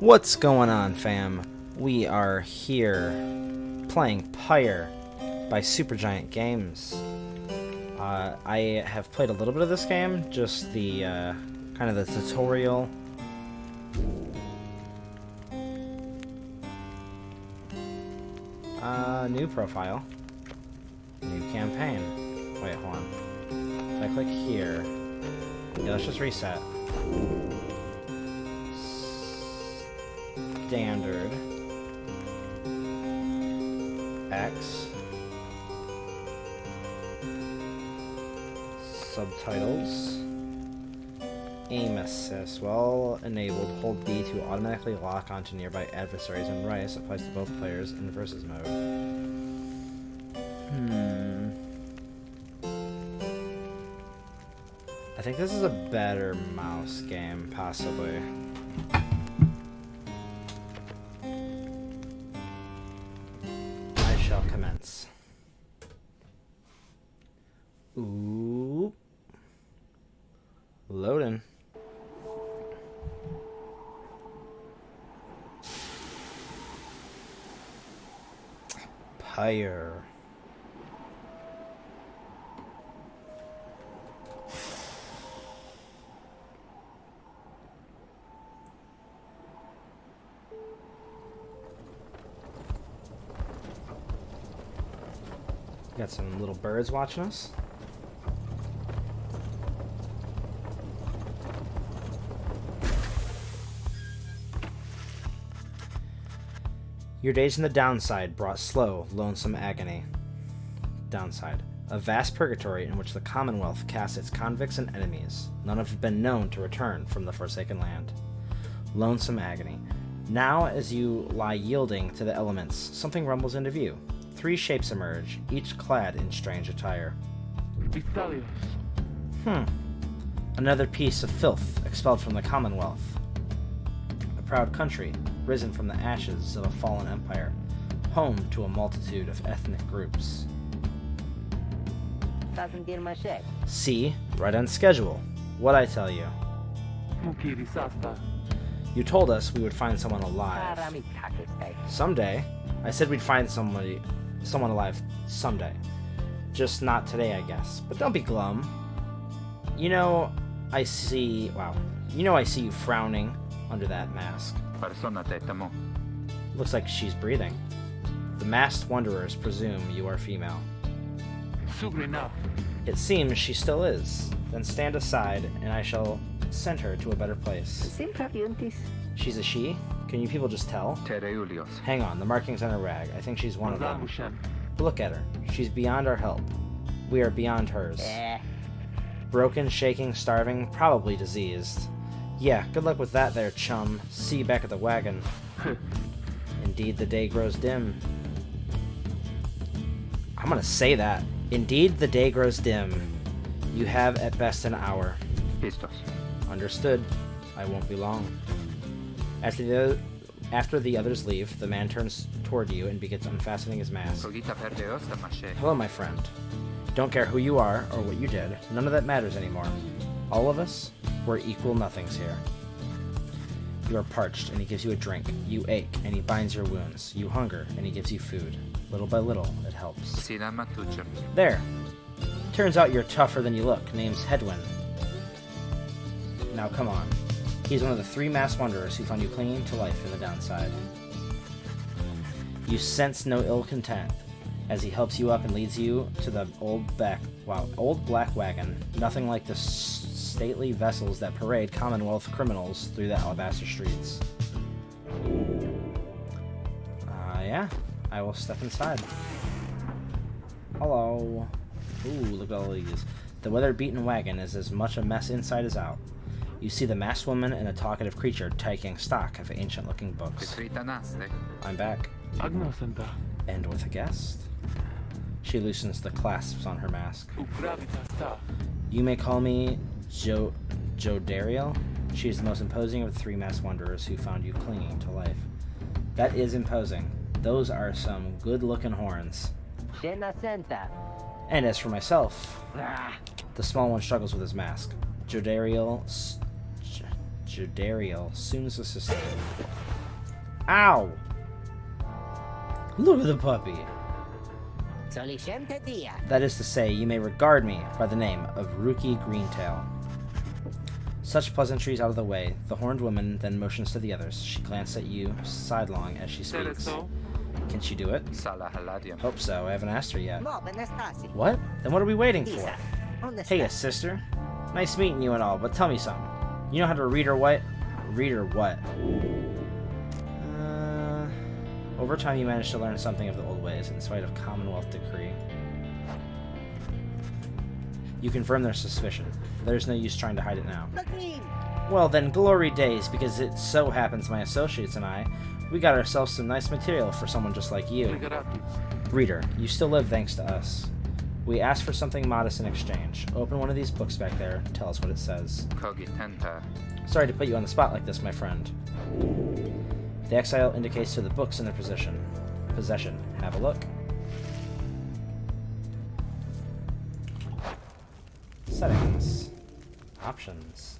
What's going on, fam? We are here playing Pyre by Supergiant Games. I have played a little bit of this game, just the kind of the tutorial. New profile, new campaign. Wait, hold on. If I click here, yeah, let's just reset. Standard X subtitles aim assist while enabled, hold B to automatically lock onto nearby adversaries, and right applies to both players in the versus mode. I think this is a better mouse game, possibly. Commence. Ooh. Loading. Pyre. Got some little birds watching us. Your days in the downside brought slow, lonesome agony. Downside. A vast purgatory in which the Commonwealth casts its convicts and enemies. None have been known to return from the Forsaken Land. Lonesome agony. Now, as you lie yielding to the elements, something rumbles into view. 3 shapes emerge, each clad in strange attire. Another piece of filth expelled from the Commonwealth. A proud country, risen from the ashes of a fallen empire, home to a multitude of ethnic groups. See, right on schedule. What'd I tell you? You told us we would find someone alive. Someday. I said we'd find someone alive someday. Just not today, I guess. But don't be glum. I see you frowning under that mask. Looks like she's breathing. The masked wanderers presume you are female. It seems she still is. Then stand aside, and I shall send her to a better place. She's a she? Can you people just tell? Hang on, the markings on her rag. I think she's one of them. Look at her. She's beyond our help. We are beyond hers. Broken, shaking, starving, probably diseased. Yeah, good luck with that there, chum. See you back at the wagon. Indeed, the day grows dim. I'm gonna say that. Indeed, the day grows dim. You have at best an hour. Understood. I won't be long. After the others leave, the man turns toward you and begins unfastening his mask. Hello, my friend. Don't care who you are or what you did. None of that matters anymore. All of us, we're equal nothings here. You are parched, and he gives you a drink. You ache, and he binds your wounds. You hunger, and he gives you food. Little by little, it helps. There. Turns out you're tougher than you look. Name's Hedwin. Now come on. He's one of the 3 masked wanderers who found you clinging to life in the downside. You sense no ill content as he helps you up and leads you to the old black wagon. Nothing like the stately vessels that parade Commonwealth criminals through the alabaster streets. Yeah, I will step inside. Hello. Ooh, look at all these. The weather-beaten wagon is as much a mess inside as out. You see the masked woman and a talkative creature taking stock of ancient-looking books. I'm back. And with a guest. She loosens the clasps on her mask. You may call me Jodariel. She is the most imposing of the 3 masked wanderers who found you clinging to life. That is imposing. Those are some good-looking horns. And as for myself, the small one struggles with his mask. Jodariel Judariel, Soon's assistant. Ow! Look at the puppy! That is to say, you may regard me by the name of Rookie Greentail. Such pleasantries out of the way, the horned woman then motions to the others. She glances at you sidelong as she speaks. Can she do it? Hope so. I haven't asked her yet. What? Then what are we waiting for? Hey, sister. Nice meeting you and all, but tell me something. You know how to read or what? Read or what? Over time you managed to learn something of the old ways, in spite of Commonwealth decree. You confirm their suspicion. There's no use trying to hide it now. Well then, glory days, because it so happens my associates and I, we got ourselves some nice material for someone just like you. Reader, you still live thanks to us. We asked for something modest in exchange. Open one of these books back there, tell us what it says. Sorry to put you on the spot like this, my friend. The exile indicates to the books in their possession. Have a look. Settings. Options.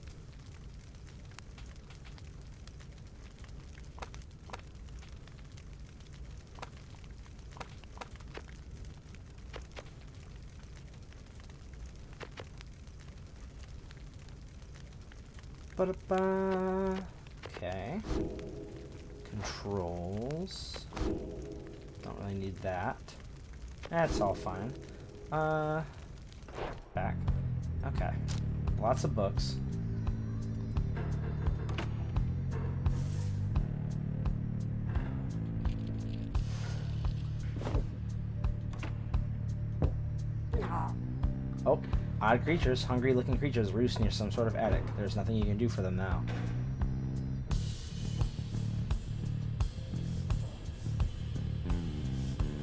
Ba-da-ba. Okay. Controls. Don't really need that. That's all fine. Back. Okay. Lots of books. Oh, odd creatures, hungry-looking creatures roost near some sort of attic. There's nothing you can do for them now.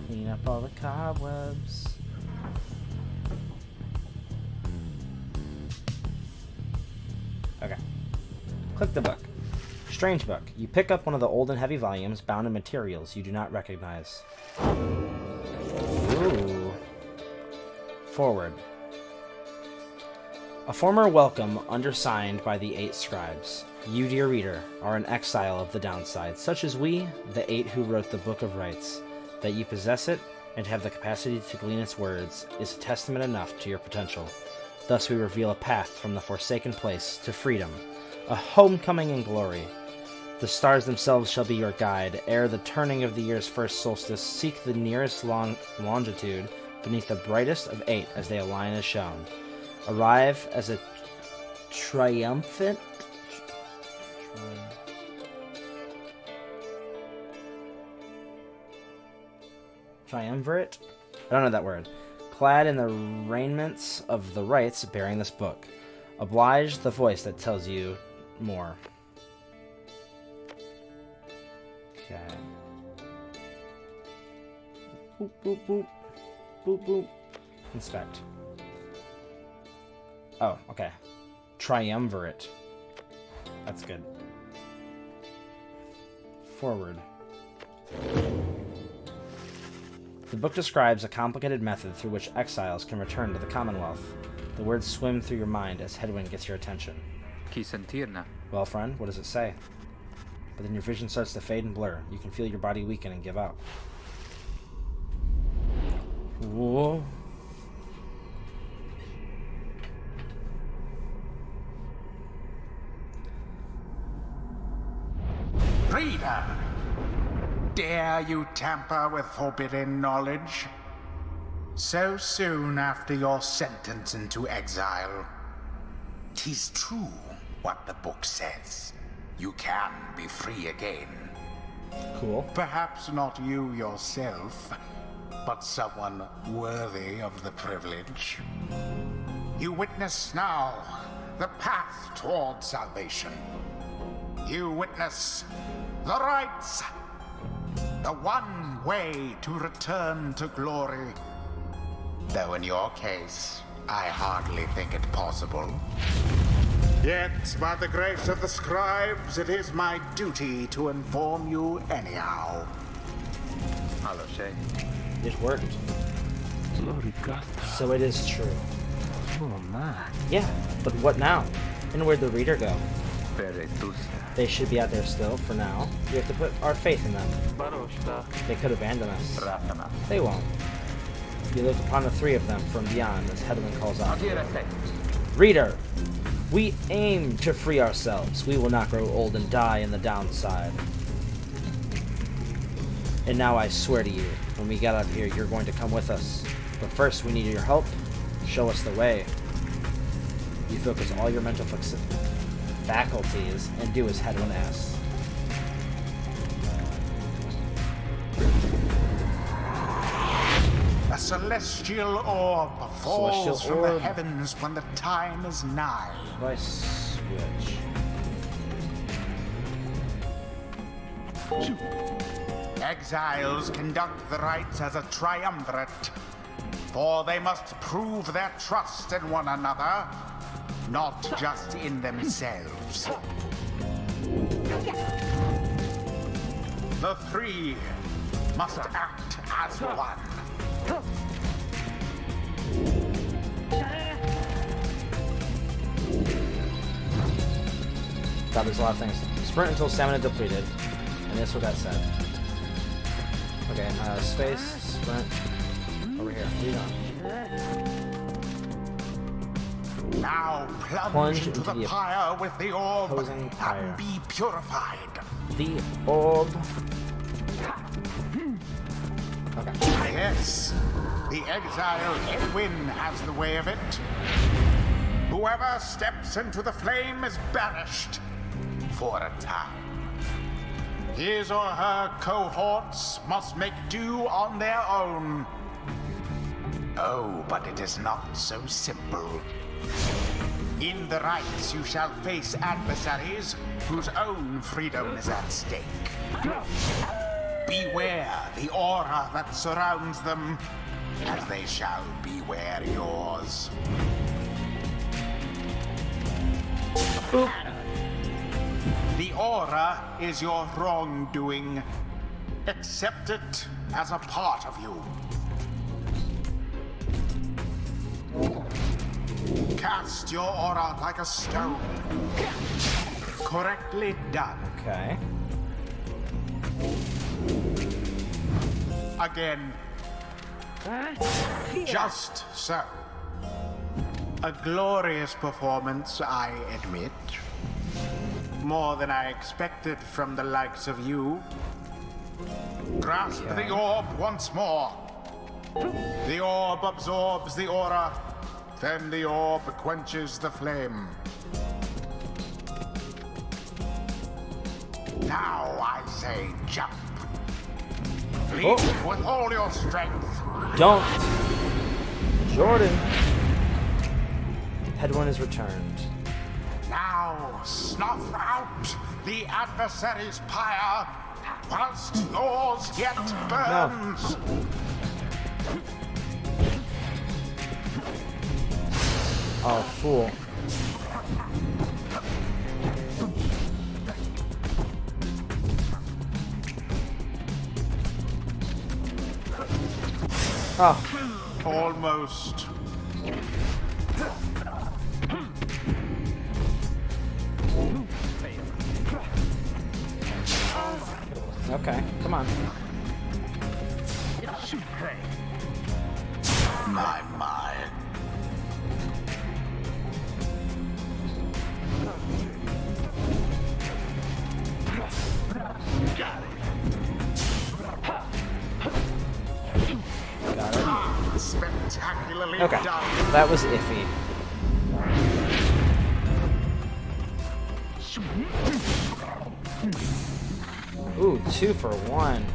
Clean up all the cobwebs. Okay. Click the book. Strange book. You pick up one of the old and heavy volumes bound in materials you do not recognize. Ooh. Forward. A former welcome undersigned by the 8 scribes. You, dear reader, are an exile of the downside, such as we, the 8 who wrote the Book of Rights. That you possess it and have the capacity to glean its words is testament enough to your potential. Thus we reveal a path from the forsaken place to freedom, a homecoming in glory. The stars themselves shall be your guide. Ere the turning of the year's first solstice, seek the nearest longitude beneath the brightest of 8 as they align as shown. Arrive as a triumvirate I don't know that word. Clad in the raiments of the rites bearing this book. Oblige the voice that tells you more. Okay. Boop, boop, boop. Boop, boop. Inspect. Oh, okay. Triumvirate. That's good. Forward. The book describes a complicated method through which exiles can return to the Commonwealth. The words swim through your mind as headwind gets your attention. Well, friend, what does it say? But then your vision starts to fade and blur. You can feel your body weaken and give out. Whoa. Reader! Dare you tamper with forbidden knowledge? So soon after your sentence into exile. 'Tis true what the book says. You can be free again. Cool. Perhaps not you yourself, but someone worthy of the privilege. You witness now the path toward salvation. You witness the rights. The one way to return to glory. Though in your case, I hardly think it possible. Yet, by the grace of the scribes, it is my duty to inform you anyhow. It worked. So it is true. Yeah, but what now? And where'd the reader go? They should be out there still, for now. We have to put our faith in them. They could abandon us. They won't. You look upon the three of them from beyond as Hedwyn calls out. Reader! We aim to free ourselves. We will not grow old and die in the downside. And now I swear to you, when we get out of here, you're going to come with us. But first, we need your help. Show us the way. You focus all your mental faculties and do as Hedwyn asks. A celestial orb falls from the heavens when the time is nigh. By switch. Exiles conduct the rites as a triumvirate, for they must prove their trust in one another, not just in themselves. The three must act as one. God, there's a lot of things. Sprint until stamina depleted. And that's what that said. Okay, space, sprint. Over here. Lead on. Now plunge into the pyre with the orb and be purified. The orb. Okay. Yes, the exile Hedwyn has the way of it. Whoever steps into the flame is banished for a time. His or her cohorts must make do on their own. Oh, but it is not so simple. In the rites, you shall face adversaries whose own freedom is at stake. Beware the aura that surrounds them, as they shall beware yours. Boop. The aura is your wrongdoing. Accept it as a part of you. Cast your aura like a stone. Correctly done. Okay. Again. Just so. A glorious performance, I admit. More than I expected from the likes of you. Grasp the orb once more. The orb absorbs the aura. Then the orb quenches the flame. Now I say jump. Leap with all your strength. Don't. Jordan. Hedwyn is returned. Now snuff out the adversary's pyre whilst yours yet burns. No. Oh, fool. Oh. Almost. Okay, come on. My. Got it. Spectacularly okay. done. That was iffy. Ooh, 2 for 1.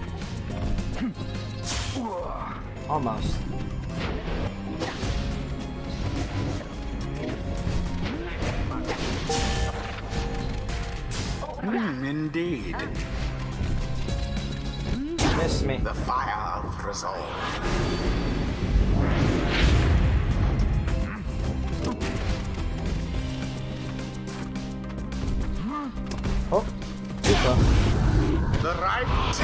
Almost. Indeed. Miss me. The fire of resolve. Oh, super. The rite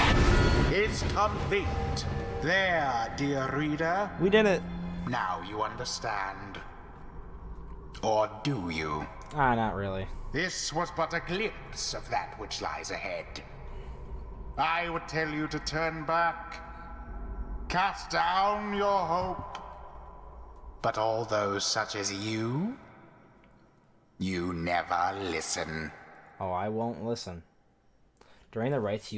is complete. There, dear reader. We did it. Now you understand. Or do you? Ah, not really. This was but a glimpse of that which lies ahead. I would tell you to turn back, cast down your hope. But all those such as you never listen. Oh, I won't listen. During the rites,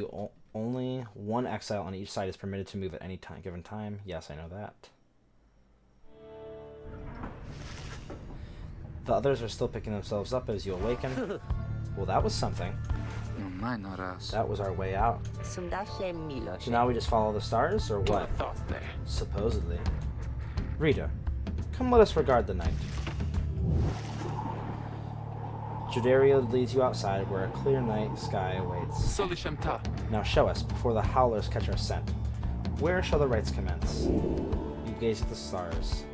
only one exile on each side is permitted to move at any given time. Yes, I know that. The others are still picking themselves up as you awaken. Well, that was something. That was our way out. So now we just follow the stars, or what? Supposedly. Rita, come let us regard the night. Judario leads you outside where a clear night sky awaits. Now show us, before the howlers catch our scent. Where shall the rites commence? You gaze at the stars.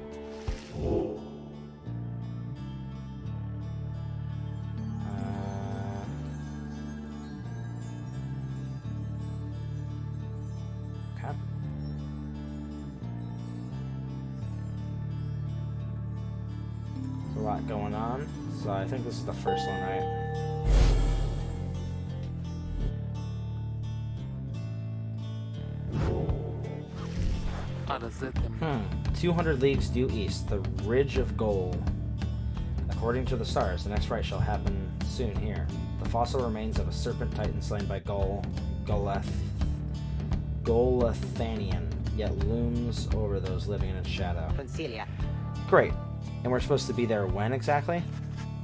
Okay. There's a lot going on. So I think this is the first one, right? 200 leagues due east, the Ridge of Gold. According to the stars, the next rite shall happen soon here. The fossil remains of a serpent titan slain by Golethanian, yet looms over those living in its shadow. Concilia. Great. And we're supposed to be there when exactly?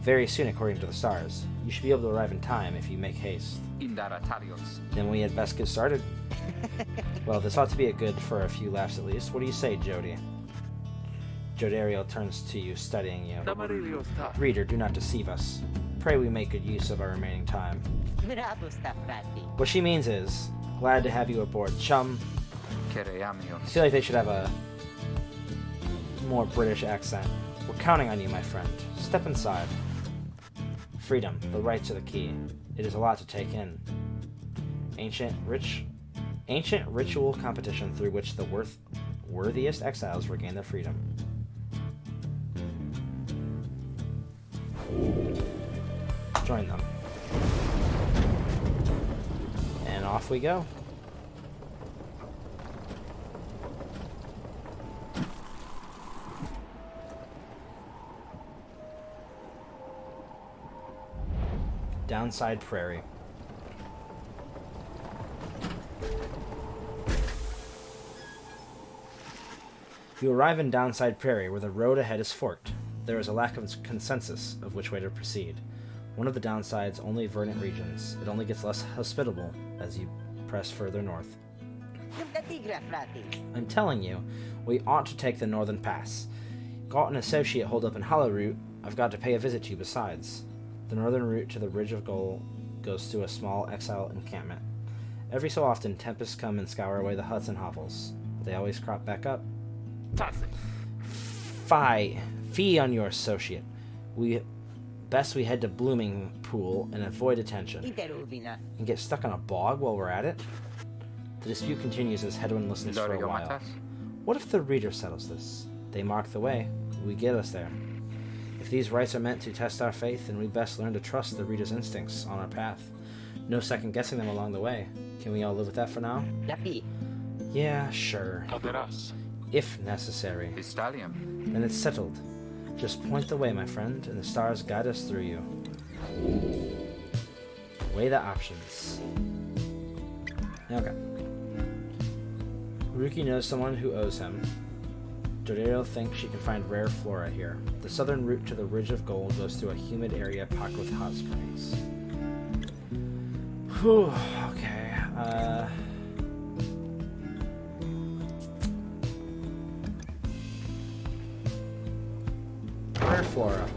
Very soon, according to the stars. You should be able to arrive in time if you make haste. Then we had best get started. Well, this ought to be good for a few laughs at least. What do you say, Jody? Jodario turns to you, studying you. Reader, do not deceive us. Pray we make good use of our remaining time. What she means is, glad to have you aboard, chum. I feel like they should have a more British accent. We're counting on you, my friend. Step inside. Freedom, the rights are the key. It is a lot to take in. Ancient ritual competition through which the worthiest exiles regain their freedom. Join them. And off we go. Downside Prairie. You arrive in Downside Prairie, where the road ahead is forked. There is a lack of consensus of which way to proceed. One of the Downside's only verdant regions. It only gets less hospitable as you press further north. I'm telling you, we ought to take the northern pass. Got an associate holed up in Hollow Root. I've got to pay a visit to you besides. The northern route to the Ridge of Gold goes through a small exile encampment. Every so often, tempests come and scour away the huts and hovels. They always crop back up. Fee on your associate. Best we head to Blooming Pool and avoid attention. And get stuck on a bog while we're at it? The dispute continues as Hedwin listens for a while. What if the reader settles this? They mark the way. We get us there. If these rites are meant to test our faith, then we best learn to trust the reader's instincts on our path. No second guessing them along the way. Can we all live with that for now? Yeah, sure. If necessary. Then it's settled. Just point the way, my friend, and the stars guide us through you. Weigh the options. Okay. Ruki knows someone who owes him. Jodero thinks she can find rare flora here. The southern route to the Ridge of Gold goes through a humid area packed with hot springs. Whew, okay. Rare flora.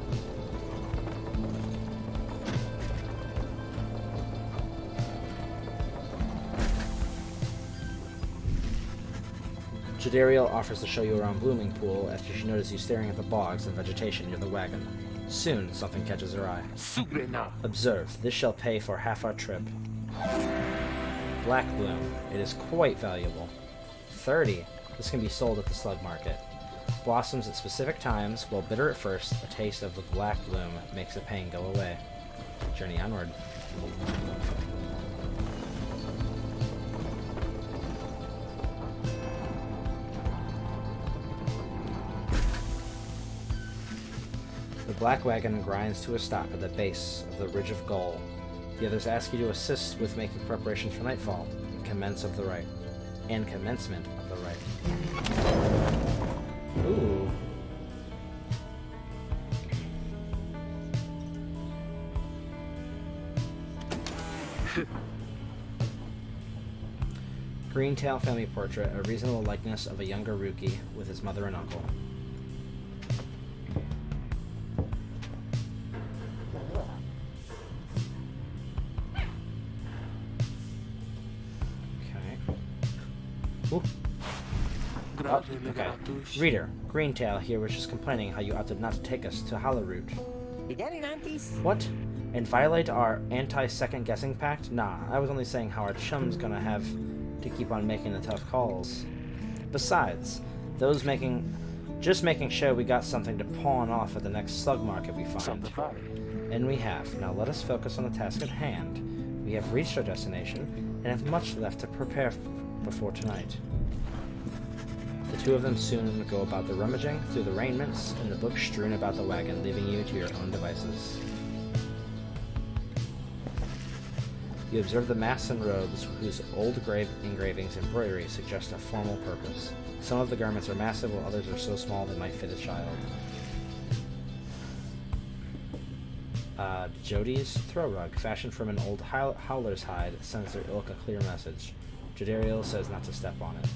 Jadariel offers to show you around Blooming Pool after she notices you staring at the bogs and vegetation near the wagon. Soon, something catches her eye. Observe, this shall pay for half our trip. Black Bloom. It is quite valuable. 30. This can be sold at the slug market. Blossoms at specific times, while bitter at first, a taste of the Black Bloom makes the pain go away. Journey onward. The black wagon grinds to a stop at the base of the Ridge of Goal. The others ask you to assist with making preparations for nightfall and commencement of the rite. Ooh. Greentail family portrait, a reasonable likeness of a younger Rookie with his mother and uncle. Ooh. Oh, okay. Reader, Greentail here was just complaining how you opted not to take us to Hollowroot. What? And violate our anti-second guessing pact? Nah, I was only saying how our chum's gonna have to keep on making the tough calls. Besides, just making sure we got something to pawn off at the next slug market we find. And we have. Now let us focus on the task at hand. We have reached our destination and have much left to prepare before tonight. The two of them soon go about the rummaging through the raiments and the books strewn about the wagon, leaving you to your own devices. You observe the masks and robes whose old engravings and embroidery suggest a formal purpose. Some of the garments are massive, while others are so small they might fit a child. Jody's throw rug, fashioned from an old howler's hide, sends their ilk a clear message. Jodariel says not to step on it.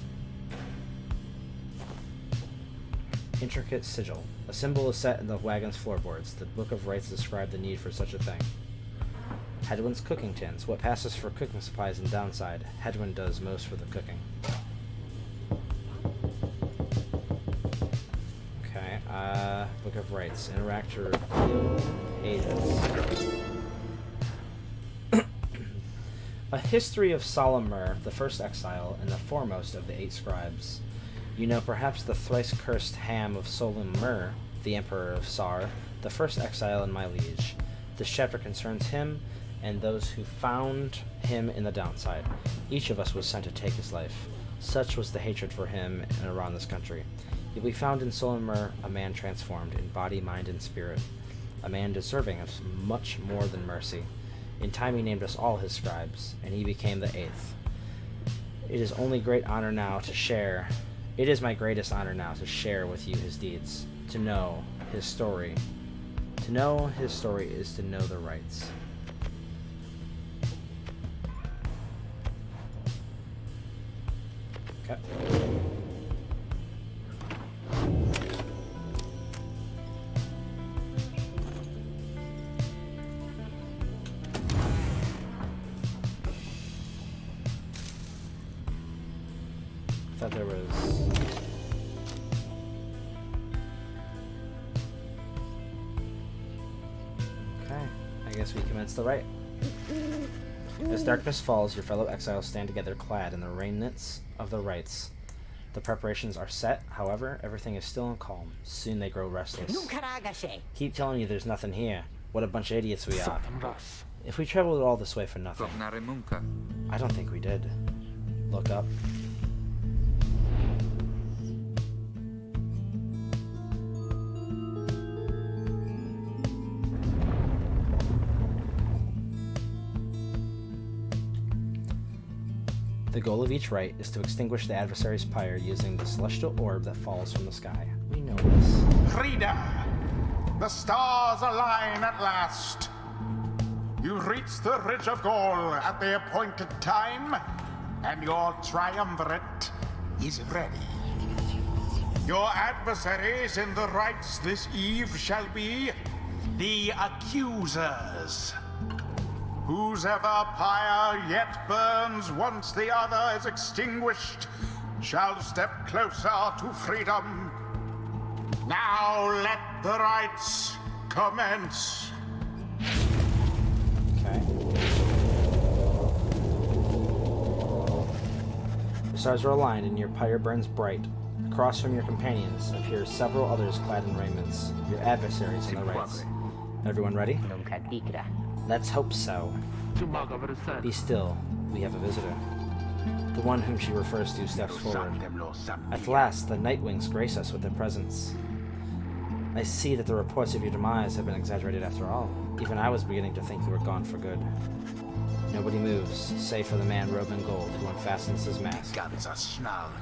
Intricate sigil. A symbol is set in the wagon's floorboards. The Book of Rites describe the need for such a thing. Hedwyn's cooking tins. What passes for cooking supplies in Downside. Hedwyn does most for the cooking. Okay, Book of Rites. Interact to reveal pages. A history of Solomur, the first exile, and the foremost of the 8 scribes. You know perhaps the thrice-cursed Ham of Solomur, the Emperor of Sar, the first exile and my liege. This chapter concerns him and those who found him in the Downside. Each of us was sent to take his life. Such was the hatred for him and around this country. Yet we found in Solomur a man transformed in body, mind, and spirit. A man deserving of much more than mercy. In time he named us all his scribes, and he became the 8th. It is my greatest honor now to share with you his deeds. To know his story. To know his story is to know the rights. Okay. I thought there was... Okay, I guess we commence the rite. As darkness falls, your fellow exiles stand together clad in the raiments of the rites. The preparations are set, however, everything is still and calm. Soon they grow restless. Keep telling you there's nothing here. What a bunch of idiots we are. If we traveled all this way for nothing. I don't think we did. Look up. The goal of each rite is to extinguish the adversary's pyre using the celestial orb that falls from the sky. We know this. Freedom! The stars align at last. You reach the Ridge of Goal at the appointed time, and your triumvirate is ready. Your adversaries in the rites this eve shall be the accusers. Whose ever pyre yet burns once the other is extinguished shall step closer to freedom. Now let the rites commence. Okay. The stars are aligned and your pyre burns bright. Across from your companions appear several others clad in raiments, your adversaries in the rites. Everyone ready? Let's hope so. Be still. We have a visitor. The one whom she refers to steps forward. At last, the Nightwings grace us with their presence. I see that the reports of your demise have been exaggerated after all. Even I was beginning to think you were gone for good. Nobody moves, save for the man robed in gold who unfastens his mask.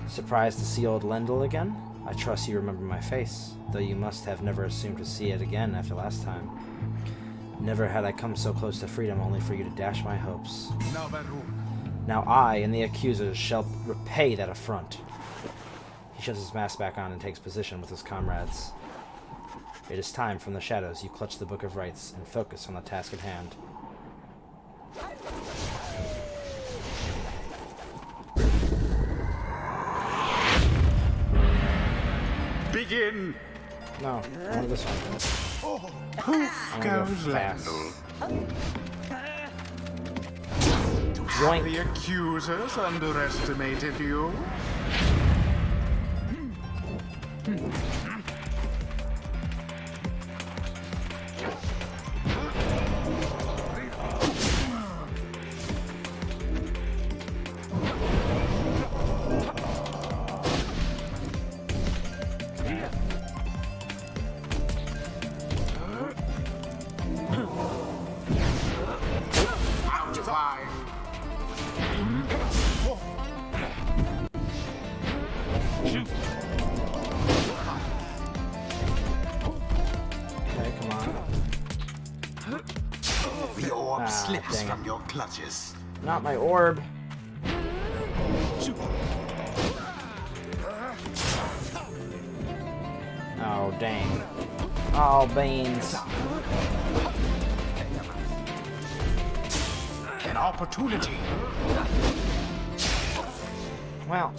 Surprised to see old Lendl again? I trust you remember my face, though you must have never assumed to see it again after last time. Never had I come so close to freedom only for you to dash my hopes. Now I and the accusers shall repay that affront. He shoves his mask back on and takes position with his comrades. It is time. From the shadows you clutch the Book of Rites and focus on the task at hand. Begin! No, I want this one. Poof goes Lendl. Joink. The accusers underestimated you. The orb slips from your clutches. Not my orb. Oh, dang. Oh, beans. An opportunity. Well.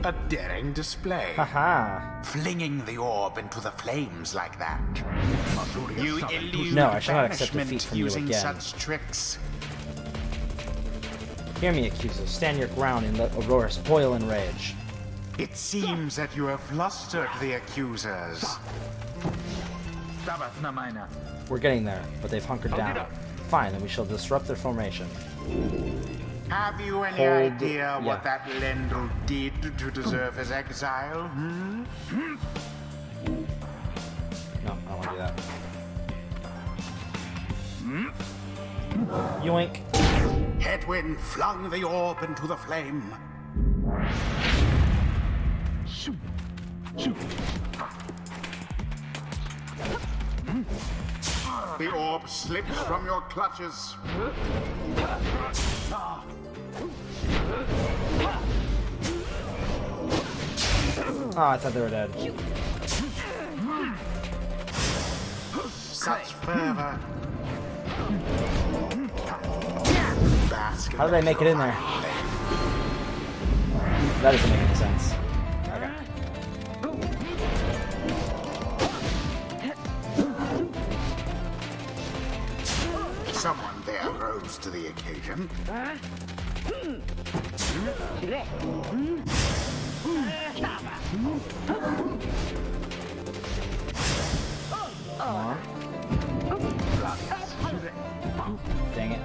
A daring display. Haha. Flinging the orb into the flames like that. You elude No, I shall not accept defeat banishment from you using again. such tricks. Hear me, accusers. Stand your ground and let Aurora spoil in rage. It seems that you have flustered the accusers. We're getting there, but they've hunkered down. Fine, then we shall disrupt their formation. Have you any Hold- idea what yeah. that Lendl did to deserve his exile? No, I don't want to do that. Yoink. Headwind flung the orb into the flame. The orb slips from your clutches. Oh, I thought they were dead. Such fervor. Bask in How did the they make it in there? That doesn't make any sense. Okay. Someone there rose to the occasion. Dang it.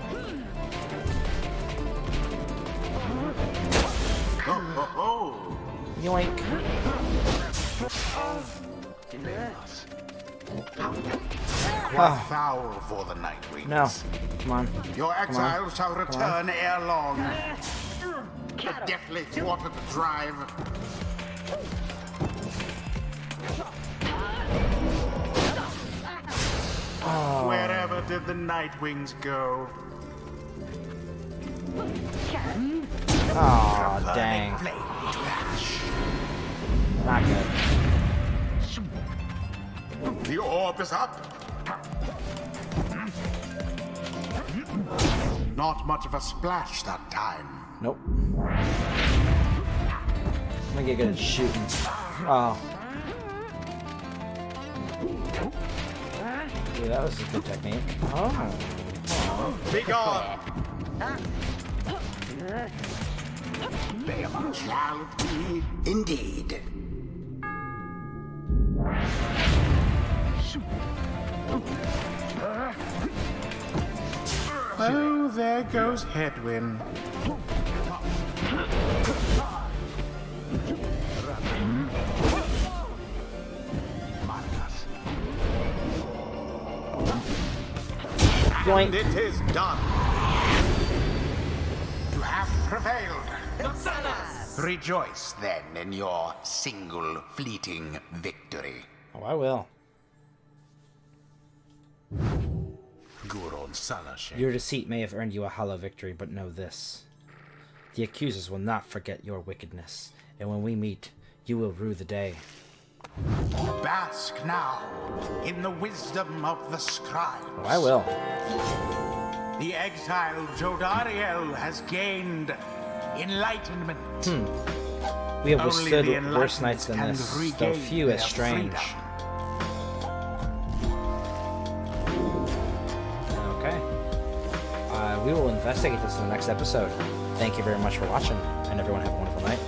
Oh. Yoink. What foul for the Nightwings. No. Come on. Your Come exile on. shall return ere long. The deathly thwarted drive. Oh. Wherever did the Nightwings go? Oh, Burning dang. flame to ash. Not good. The orb is up. Not much of a splash that time. Nope. I'm gonna get good at shooting. Oh. Dude, that was a good technique. Oh. Be gone. Shall it be indeed? Oh, there goes Headwind. Yoink. And it is done. You have prevailed. Rejoice then in your single fleeting victory. Oh, I will. Your deceit may have earned you a hollow victory, but know this. The accusers will not forget your wickedness, and when we meet, you will rue the day. Bask now in the wisdom of the scribes. Oh, I will. The exiled Jodariel has gained enlightenment. We have withstood worse nights than this, though few as strange. Okay. We will investigate this in the next episode. Thank you very much for watching, and everyone have a wonderful night.